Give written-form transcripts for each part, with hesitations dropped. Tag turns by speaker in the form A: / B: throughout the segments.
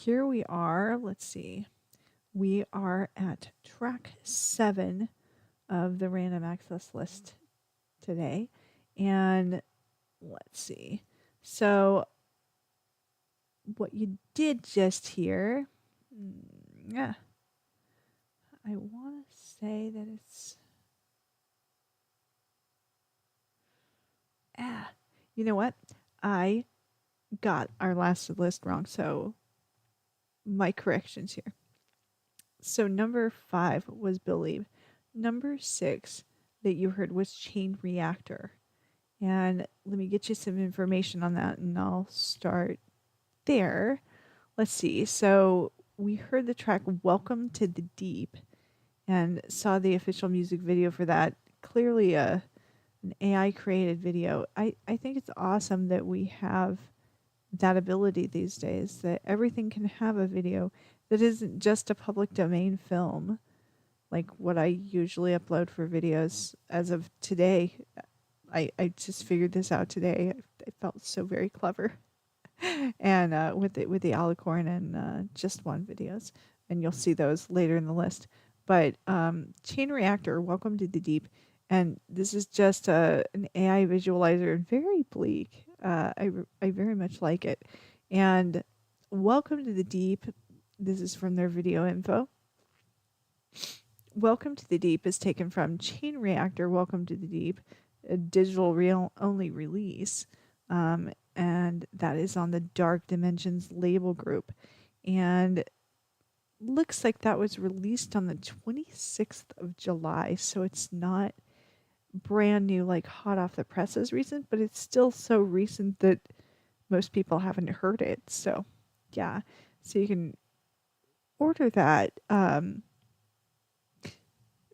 A: here we are. Let's see. We are at track 7 of the random access list today. And let's see. So, what you did just hear, yeah, I want to say that it's, you know what? I got our last list wrong, so my corrections here. So number 5 was Believe. Number 6 that you heard was Chain Reactor. And let me get you some information on that, and I'll start there. Let's see. So we heard the track Welcome to the Deep and saw the official music video for that. Clearly an AI created video. I think it's awesome that we have that ability these days, that everything can have a video that isn't just a public domain film like what I usually upload for videos. As of today, I just figured this out today. I felt so very clever. And with the Alicorn and Just One videos, and you'll see those later in the list. But Chain Reactor, Welcome to the Deep, and this is just an AI visualizer, very bleak. I very much like it. And Welcome to the Deep, this is from their video info. Welcome to the Deep is taken from Chain Reactor, Welcome to the Deep, a digital real only release. And that is on the Dark Dimensions label group. And looks like that was released on the 26th of July, so it's not brand new, like hot off the presses recent, but it's still so recent that most people haven't heard it. So, yeah. So you can order that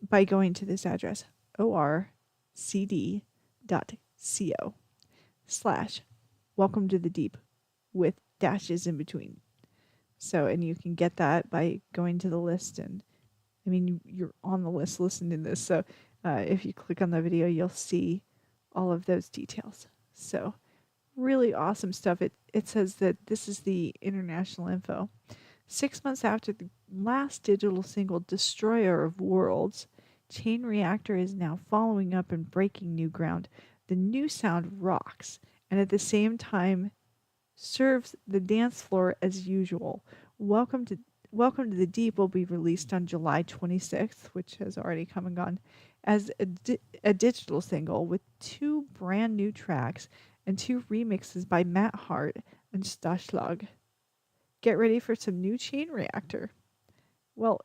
A: by going to this address, orcd.co/Welcome to the Deep with dashes in between. So, and you can get that by going to the list, and I mean, you're on the list listening to this. So, if you click on the video, you'll see all of those details. So, really awesome stuff. It says that this is the international info. 6 months after the last digital single, Destroyer of Worlds, Chain Reactor is now following up and breaking new ground. The new sound rocks, and at the same time serves the dance floor as usual. Welcome to the Deep will be released on July 26th, which has already come and gone, as a digital single with 2 brand new tracks and 2 remixes by Matt Hart and Stashlag. Get ready for some new Chain Reactor. Well,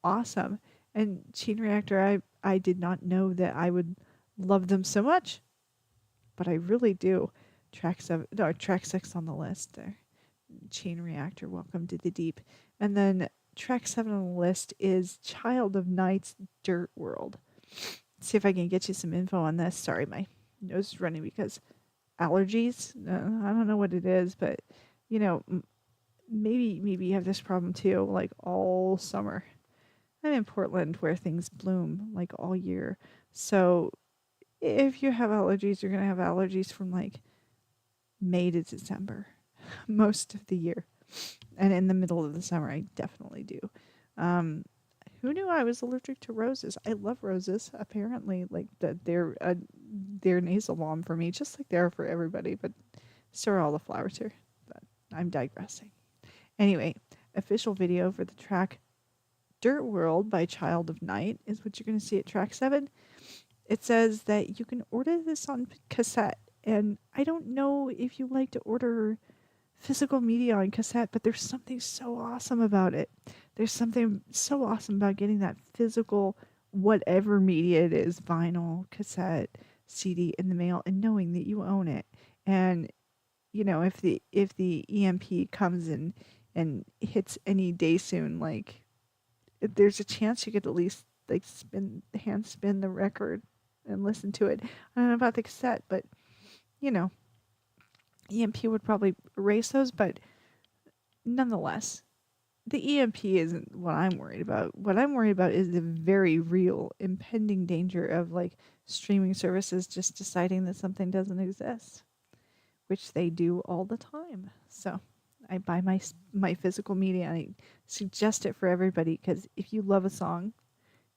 A: awesome. And Chain Reactor, I did not know that I would love them so much, but I really do. Track 6 on the list there. Chain Reactor, Welcome to the Deep. And then track 7 on the list is Child of Night's Dirt World. Let's see if I can get you some info on this. Sorry, my nose is running because allergies. I don't know what it is, but you know, maybe you have this problem too, like all summer. I'm in Portland where things bloom like all year. So if you have allergies, you're going to have allergies from like May to December most of the year. And in the middle of the summer, I definitely do. Who knew I was allergic to roses? I love roses. Apparently, like they're nasal balm for me, just like they are for everybody. But so are all the flowers here. But I'm digressing. Anyway, official video for the track Dirt World by Child of Night is what you're going to see at track 7. It says that you can order this on cassette. And I don't know if you like to order physical media on cassette, but there's something so awesome about it. There's something so awesome about getting that physical, whatever media it is, vinyl, cassette, CD in the mail, and knowing that you own it. And you know, if the EMP comes in and hits any day soon, like there's a chance you could at least like hand spin the record and listen to it. I don't know about the cassette, but you know, EMP would probably erase those, but nonetheless, the EMP isn't what I'm worried about. What I'm worried about is the very real impending danger of like streaming services just deciding that something doesn't exist, which they do all the time. So I buy my physical media, and I suggest it for everybody because if you love a song,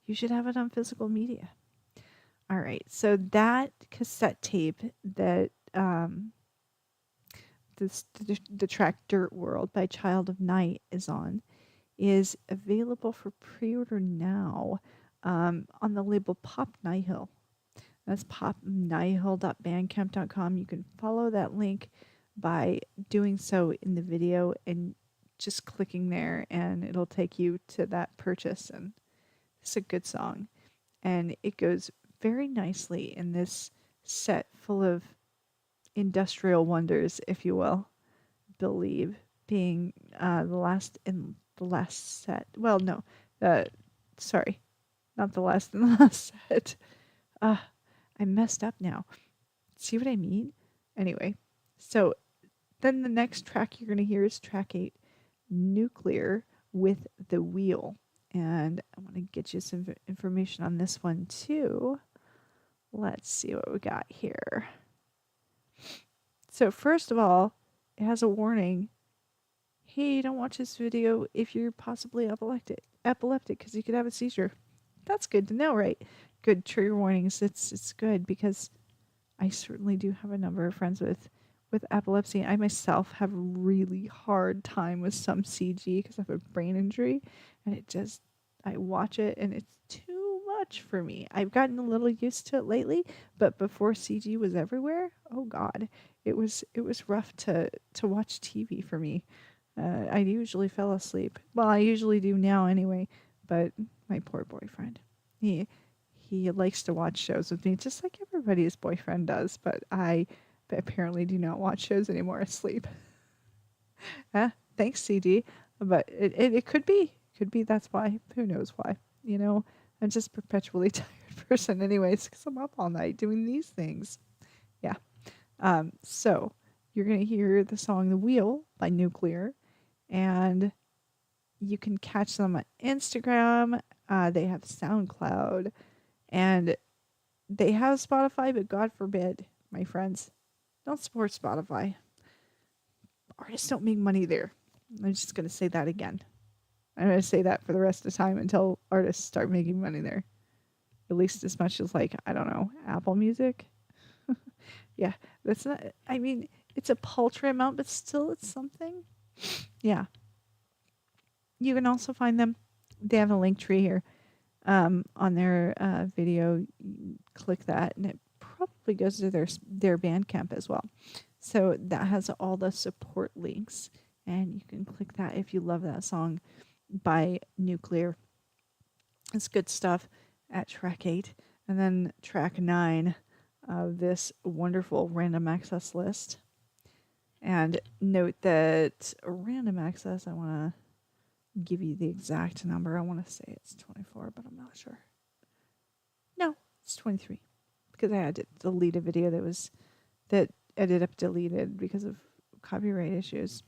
A: you should have it on physical media. All right, so that cassette tape that the track "Dirt World" by Child of Night is on is available for pre-order now on the label Pop Nihil. That's popnihil.bandcamp.com. You can follow that link by doing so in the video and just clicking there, and it'll take you to that purchase. And it's a good song, and it goes very nicely in this set full of industrial wonders, if you will. Believe being the last set. Well, no, sorry, not the last in the last set. I messed up now. See what I mean? Anyway, so then the next track you're going to hear is track 8, Nuclear with the Wheel. And I want to get you some information on this one too. Let's see what we got here. So first of all, it has a warning. Hey, don't watch this video if you're possibly epileptic because you could have a seizure. That's good to know, right? Good trigger warnings. It's good because I certainly do have a number of friends with epilepsy. I myself have a really hard time with some CG because I have a brain injury, and I watch it and it's too much for me. I've gotten a little used to it lately, but before CG was everywhere, oh God, it was rough to watch TV for me. I usually fell asleep. Well, I usually do now anyway, but my poor boyfriend, he likes to watch shows with me just like everybody's boyfriend does, but I apparently do not watch shows anymore asleep. Thanks, CD. But it could be that's why. Who knows why? You know, I'm just a perpetually tired person anyways because I'm up all night doing these things. Yeah. So you're going to hear the song The Wheel by Nuclear, and you can catch them on Instagram. They have SoundCloud, and they have Spotify, but God forbid, my friends, don't support Spotify. Artists don't make money there. I'm just going to say that again. I'm going to say that for the rest of the time until artists start making money there. At least as much as, like, I don't know, Apple Music. Yeah, that's not, I mean, it's a paltry amount, but still it's something. Yeah. You can also find them. They have a link tree here on their video. You click that, and it probably goes to their Bandcamp as well. So that has all the support links, and you can click that if you love that song by Nuclear. It's good stuff at track 8. And then track 9 of this wonderful random access list. And note that random access, I want to give you the exact number. I want to say it's 24, but I'm not sure. No, it's 23 because I had to delete a video that ended up deleted because of copyright issues,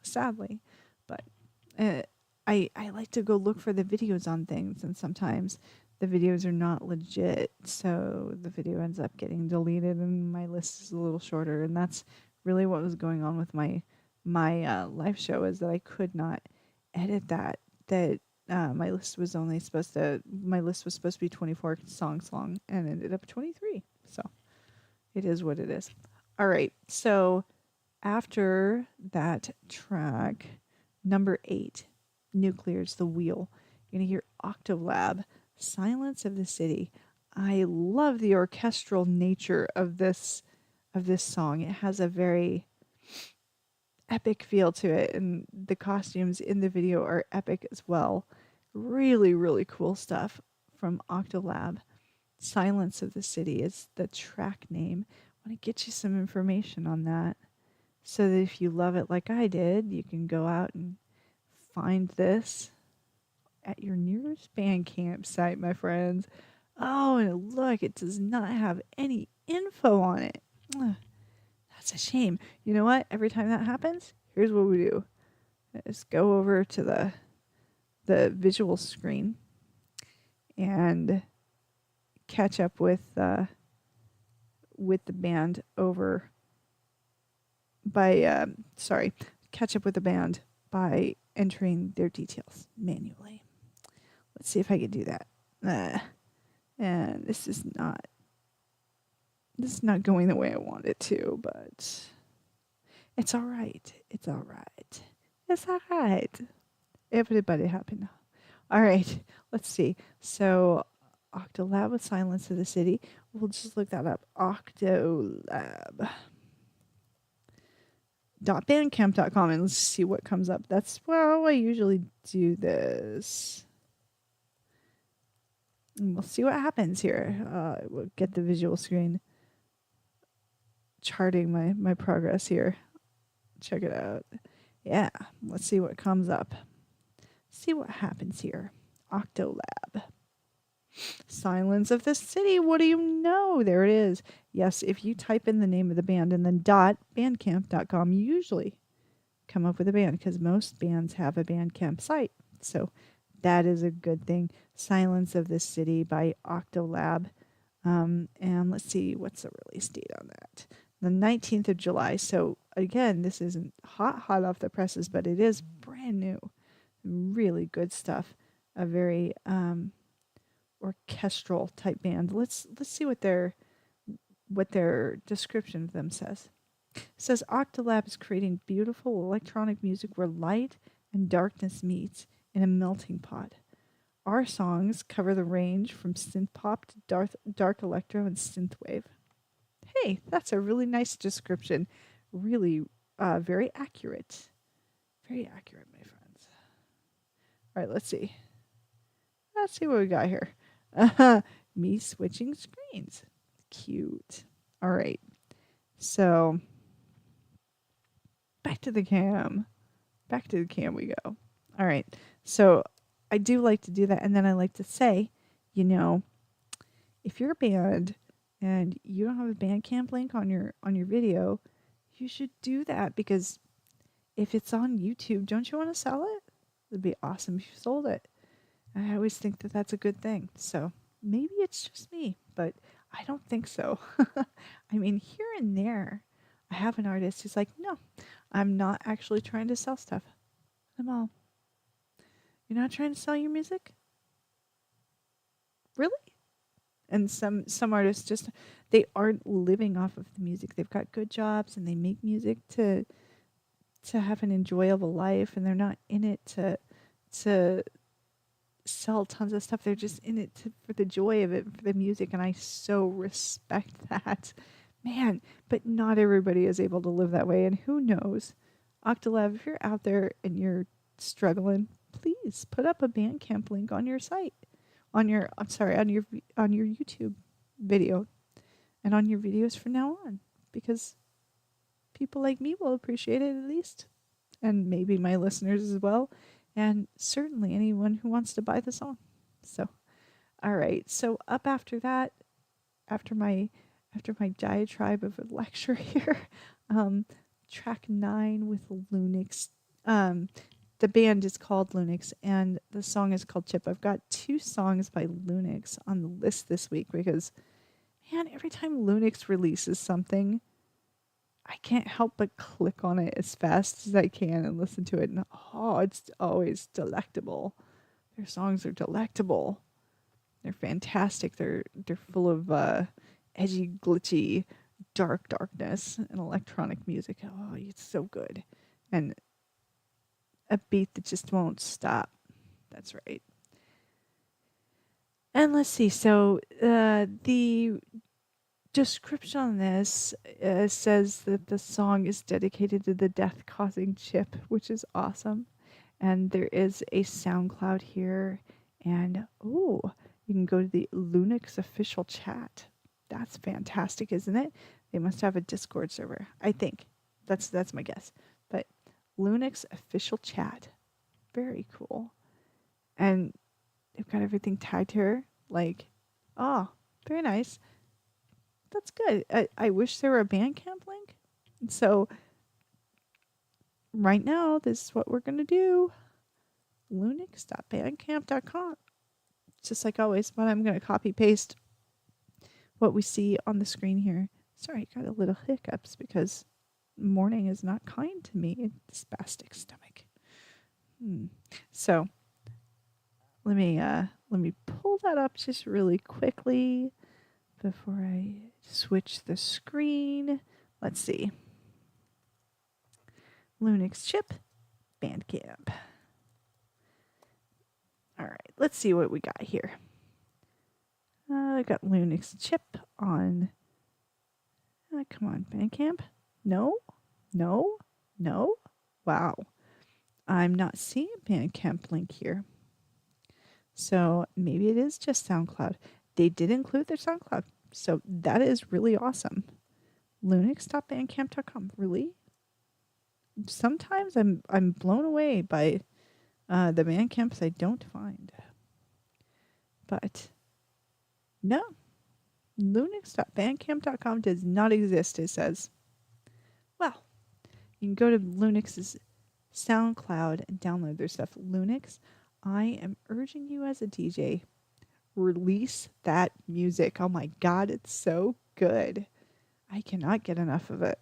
A: sadly. But I like to go look for the videos on things, and sometimes the videos are not legit, so the video ends up getting deleted and my list is a little shorter. And that's really what was going on with my live show, is that I could not edit that my list was supposed to be 24 songs long and ended up 23. So it is what it is. All right, so after that track, number 8, Nuclear's The Wheel, you're going to hear Octolab, Silence of the City. I love the orchestral nature of this song. It has a very epic feel to it, and the costumes in the video are epic as well. Really, really cool stuff from Octolab. Silence of the City is the track name. I want to get you some information on that so that if you love it like I did, you can go out and find this at your nearest Bandcamp site, my friends. Oh, and look, it does not have any info on it. Ugh, that's a shame. You know what? Every time that happens, here's what we do. Just go over to the visual screen and catch up with the band over by catch up with the band by entering their details manually. Let's see if I can do that. And this is not going the way I want it to, but it's all right. It's all right. It's all right. Everybody happy now. All right, let's see. So Octolab with Silence of the City. We'll just look that up. Octolab.bandcamp.com and let's see what comes up. That's how I usually do this. And we'll see what happens here. We'll get the visual screen charting my progress here. Check it out. Yeah, let's see what comes up. See what happens here. Octolab. Silence of the City. What do you know? There it is. Yes, if you type in the name of the band and then .bandcamp.com, you usually come up with a band because most bands have a Bandcamp site. So that is a good thing. Silence of the City by Octolab. And let's see, what's the release date on that? The 19th of July. So again, this isn't hot off the presses, but it is brand new. Really good stuff. A very orchestral type band. Let's see what their description of them says. It says Octolab is creating beautiful electronic music where light and darkness meets in a melting pot. Our songs cover the range from synth pop to dark electro and synthwave. Hey, that's a really nice description. Really very accurate. Very accurate, my friends. All right, let's see. Let's see what we got here. Me switching screens. Cute. All right. So, back to the cam. Back to the cam we go. All right. So, I do like to do that. And then I like to say, if you're a band and you don't have a Bandcamp link on your video, you should do that because if it's on YouTube, don't you want to sell it? It'd be awesome if you sold it. I always think that that's a good thing. So maybe it's just me, but I don't think so. I mean, here and there, I have an artist who's like, no, I'm not actually trying to sell stuff. I'm all, you're not trying to sell your music? Really? And some artists just, they aren't living off of the music. They've got good jobs and they make music to have an enjoyable life, and they're not in it to sell tons of stuff. They're just in it for the joy of it, for the music, and I so respect that. Man, but not everybody is able to live that way, and who knows? Octolab, if you're out there and you're struggling, please put up a Bandcamp link on your site. On your YouTube video and on your videos from now on, because people like me will appreciate it at least, and maybe my listeners as well, and certainly anyone who wants to buy the song. So, all right. So up after that, after my diatribe of a lecture here, track 9 with Lunix. The band is called Lunix, and the song is called Chip. I've got 2 songs by Lunix on the list this week because, man, every time Lunix releases something, I can't help but click on it as fast as I can and listen to it. And it's always delectable. Their songs are delectable. They're fantastic. They're full of edgy, glitchy, darkness and electronic music. Oh, it's so good. And a beat that just won't stop. That's right. And let's see. So the description on this says that the song is dedicated to the death-causing chip, which is awesome. And there is a SoundCloud here. And, you can go to the Lunix official chat. That's fantastic, isn't it? They must have a Discord server, I think. That's my guess. But Lunix official chat. Very cool. And they've got everything tagged here. Like, very nice. That's good. I wish there were a Bandcamp link. So right now, this is what we're going to do. Lunix.bandcamp.com. Just like always, but I'm going to copy paste what we see on the screen here. Sorry, got a little hiccups because morning is not kind to me. Spastic stomach. So let me pull that up just really quickly before I switch the screen. Let's see. Lunix chip, Bandcamp. All right, let's see what we got here. I got Lunix chip on. Come on, Bandcamp. No. Wow. I'm not seeing a Bandcamp link here. So maybe it is just SoundCloud. They did include their SoundCloud. So that is really awesome. Lunix.bandcamp.com. Really? Sometimes I'm blown away by the Bandcamps I don't find. But no. Lunix.bandcamp.com does not exist, it says. Well, you can go to Lunix's SoundCloud and download their stuff. Lunix, I am urging you as a DJ, release that music. Oh my God, it's so good. I cannot get enough of it.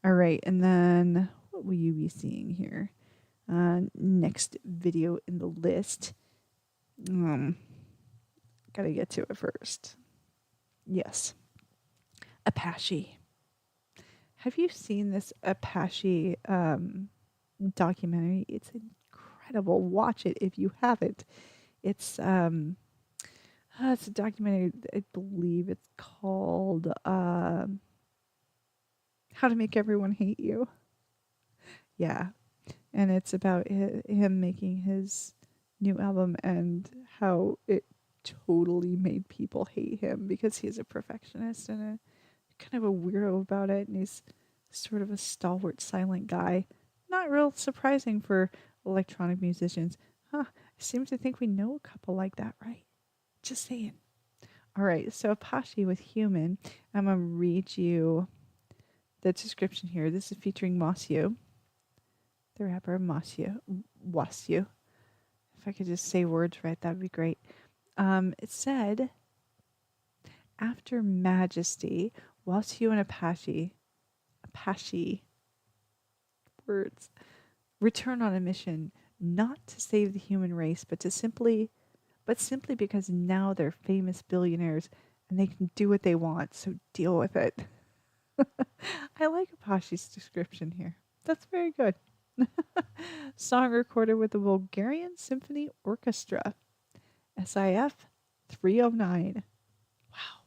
A: All right, and then what will you be seeing here? Next video in the list. Gotta get to it first. Yes. Apache. Have you seen this Apache documentary? It's incredible. Watch it if you haven't. It's a documentary. I believe it's called "How to Make Everyone Hate You." Yeah, and it's about him making his new album and how it totally made people hate him because he's a perfectionist and a kind of a weirdo about it, and he's sort of a stalwart, silent guy. Not real surprising for electronic musicians. I seem to think we know a couple like that, right? Just saying. All right, so Apache with Human. I'm going to read you the description here. This is featuring Wasyu, the rapper Wasyu. If I could just say words right, that would be great. It said, after Majesty, Wasyu and Apache words, return on a mission not to save the human race, but simply because now they're famous billionaires and they can do what they want, so deal with it. I like Apache's description here. That's very good. Song recorded with the Bulgarian Symphony Orchestra, SIF 309. Wow.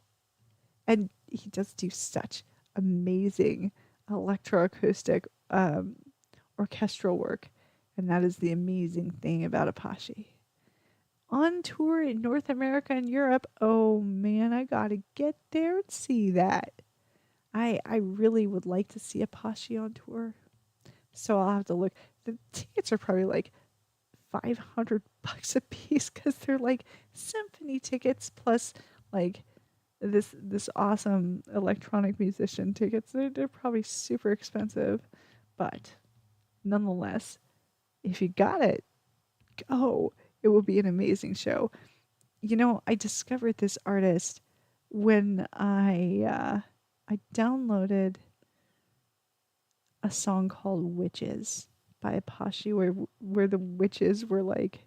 A: And he does do such amazing electroacoustic orchestral work. And that is the amazing thing about Apache. On tour in North America and Europe. Oh man, I gotta get there and see that. I really would like to see Apache on tour. So I'll have to look. The tickets are probably like $500 a piece because they're like symphony tickets plus like this awesome electronic musician tickets. They're probably super expensive, but nonetheless, if you got it, go. It will be an amazing show. You know, I discovered this artist when I downloaded a song called Witches by Apache where the witches were like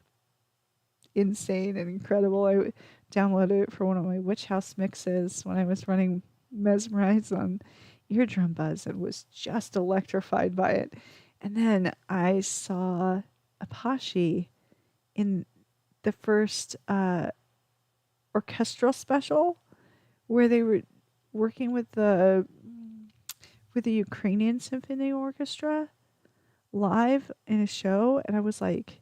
A: insane and incredible. I downloaded it for one of my Witch House mixes when I was running Mesmerize on Eardrum Buzz and was just electrified by it. And then I saw Apache in the first orchestral special where they were working with the Ukrainian Symphony Orchestra live in a show, and I was like,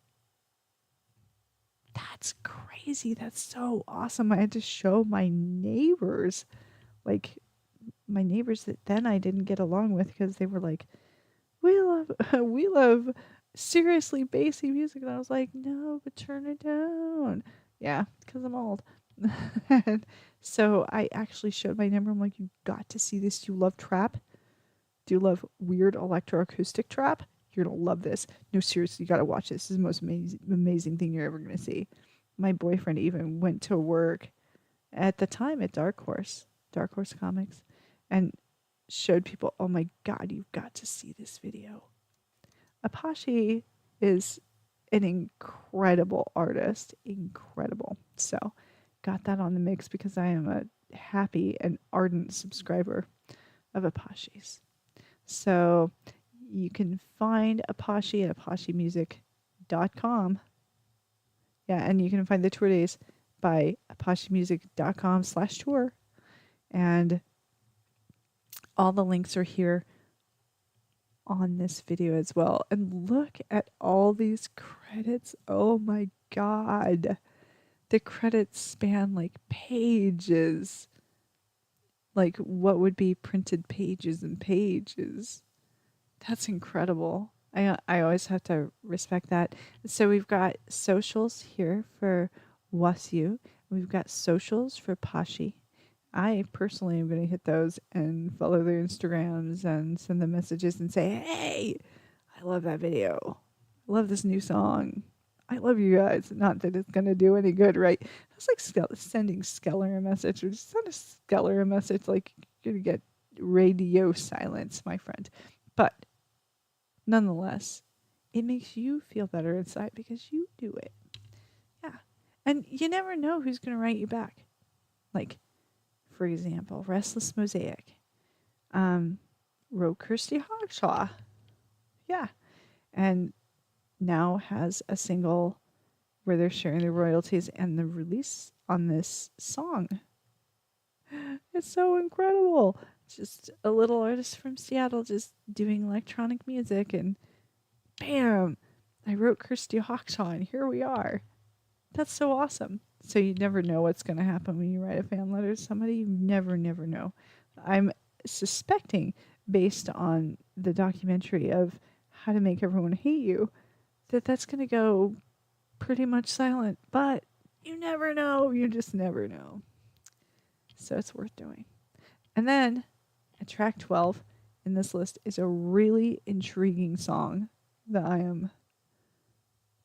A: that's crazy. That's so awesome. I had to show my neighbors, like my neighbors that then I didn't get along with because they were like, we love seriously bassy music. And I was like, no, but turn it down. Yeah, because I'm old. And so I actually showed my neighbor. I'm like, you got to see this. Do you love trap? Do you love weird electroacoustic trap? You're going to love this. No, seriously, you got to watch this. This is the most amazing thing you're ever going to see. My boyfriend even went to work at the time at Dark Horse Comics. And showed people, oh my God, you've got to see this video. Apache is an incredible artist. Incredible. So got that on the mix because I am a happy and ardent subscriber of Apache's. So you can find Apache at apachemusic.com. Yeah, and you can find the tour days by apachemusic.com/tour. And all the links are here on this video as well. And look at all these credits. Oh my God. The credits span like pages. Like what would be printed pages and pages. That's incredible. I always have to respect that. So we've got socials here for Wasu. We've got socials for Pashi. I personally am going to hit those and follow their Instagrams and send them messages and say, hey, I love that video. I love this new song. I love you guys. Not that it's going to do any good, right? It's like sending Skeller a message. Or just send a Skeller a message like you're going to get radio silence, my friend. But nonetheless, it makes you feel better inside because you do it. Yeah. And you never know who's going to write you back. Like, for example, Restless Mosaic wrote Kirsty Hawkshaw. Yeah. And now has a single where they're sharing the royalties and the release on this song. It's so incredible. Just a little artist from Seattle just doing electronic music, and bam, I wrote Kirsty Hawkshaw, and here we are. That's so awesome. So you never know what's going to happen when you write a fan letter to somebody. You never know. I'm suspecting, based on the documentary of How to Make Everyone Hate You, that that's going to go pretty much silent. But you never know. You just never know. So it's worth doing. And then at track 12 in this list is a really intriguing song that I am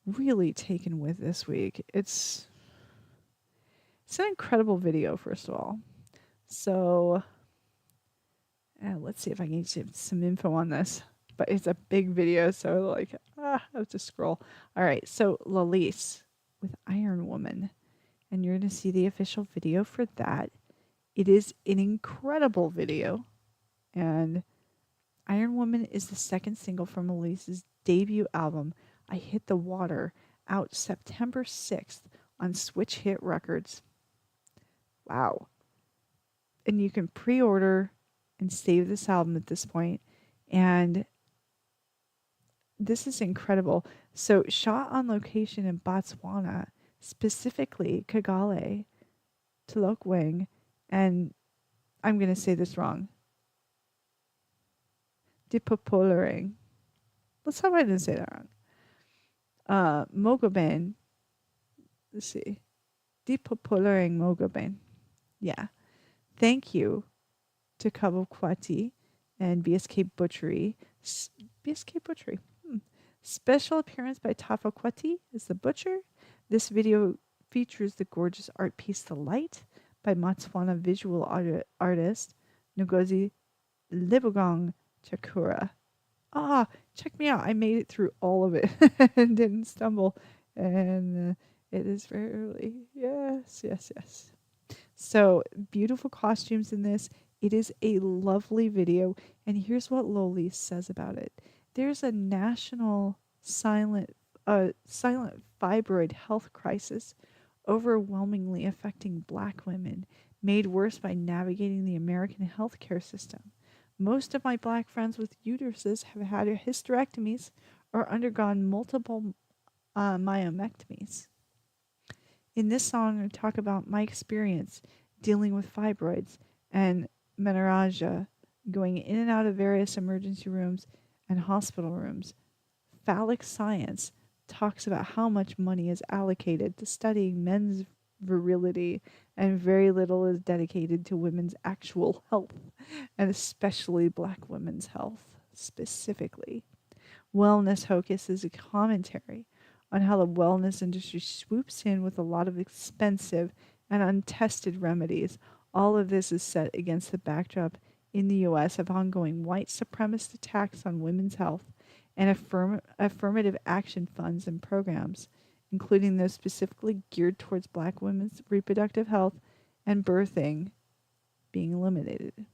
A: really taken with this week. It's an incredible video, first of all. So let's see if I can get some info on this. But it's a big video, so I have to scroll. All right, so Lalise with Iron Woman. And you're going to see the official video for that. It is an incredible video. And Iron Woman is the second single from Lalise's debut album, I Hit the Water, out September 6th on Switch Hit Records. Wow. And you can pre-order and save this album at this point. And this is incredible. So shot on location in Botswana, specifically Kagale, Tlokweng, and I'm going to say this wrong. Dipopolering. Let's hope I didn't say that wrong. Mogoben. Let's see. Dipopolering Mogoben. Yeah. Thank you to Cabo Kwati and BSK Butchery. BSK Butchery. Special appearance by Tafa Kwati as the butcher. This video features the gorgeous art piece The Light by Botswana visual artist Ngozi Libogong Chakura. Check me out. I made it through all of it and didn't stumble. And it is very early. Yes. So, beautiful costumes in this. It is a lovely video. And here's what Loli says about it. There's a national silent fibroid health crisis overwhelmingly affecting Black women, made worse by navigating the American healthcare system. Most of my Black friends with uteruses have had hysterectomies or undergone multiple myomectomies. In this song, I talk about my experience dealing with fibroids and menorrhagia, going in and out of various emergency rooms and hospital rooms. Phallic science talks about how much money is allocated to studying men's virility and very little is dedicated to women's actual health, and especially Black women's health specifically. Wellness Hocus is a commentary on how the wellness industry swoops in with a lot of expensive and untested remedies. All of this is set against the backdrop in the U.S. of ongoing white supremacist attacks on women's health and affirmative action funds and programs, including those specifically geared towards black women's reproductive health and birthing, being eliminated.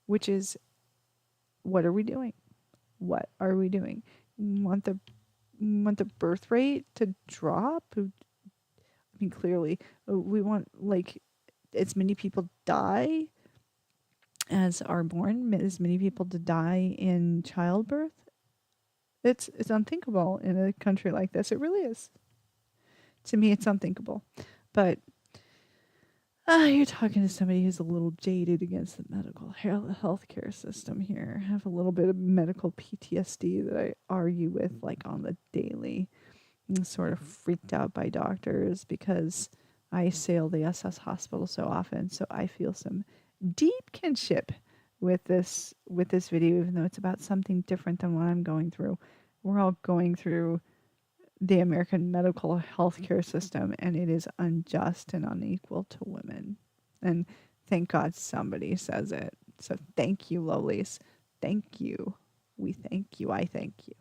A: Which is, what are we doing? What are we doing? Want the birth rate to drop? I mean, clearly, we want like as many people die as are born, as many people to die in childbirth. It's unthinkable in a country like this. It really is. To me, it's unthinkable. But you're talking to somebody who's a little jaded against the medical healthcare system here. I have a little bit of medical PTSD that I argue with like on the daily. I'm sort of freaked out by doctors because I sail the SS hospital so often, so I feel some deep kinship with this video, even though it's about something different than what I'm going through. We're all going through the American medical healthcare system, and it is unjust and unequal to women. And thank God somebody says it. So thank you, lowlies. Thank you. We thank you. I thank you.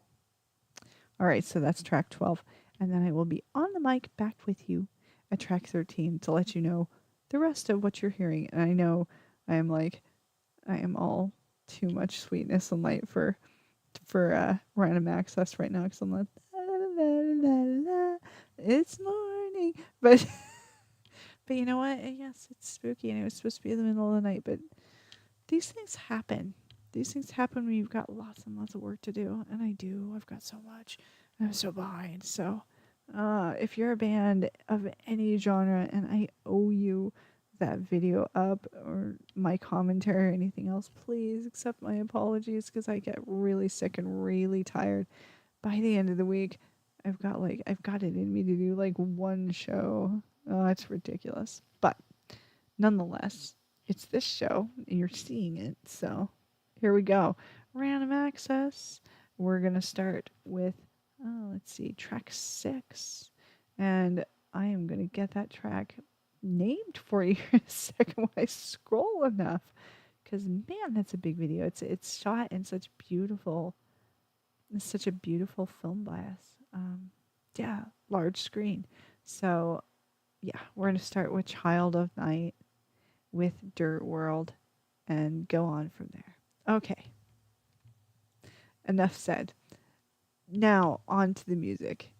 A: All right, so that's track 12. And then I will be on the mic back with you at track 13 to let you know the rest of what you're hearing. And I know I am all too much sweetness and light for random access right now because I'm like, la, la, la, la, it's morning. But you know what? Yes, it's spooky and it was supposed to be in the middle of the night, but these things happen. These things happen when you've got lots and lots of work to do, and I do. I've got so much. I'm so behind. So if you're a band of any genre and I owe you that video up or my commentary or anything else, please accept my apologies because I get really sick and really tired. By the end of the week, I've got it in me to do like one show. Oh, it's ridiculous. But nonetheless, it's this show and you're seeing it. So here we go. Random access. We're going to start with, let's see, track 6. And I am going to get that track named for you in a second when I scroll enough. Because, man, that's a big video. It's shot in such such a beautiful film by us. Yeah, large screen. So, yeah, we're going to start with Child of Night with Dirt World and go on from there. Okay. Enough said. Now, on to the music.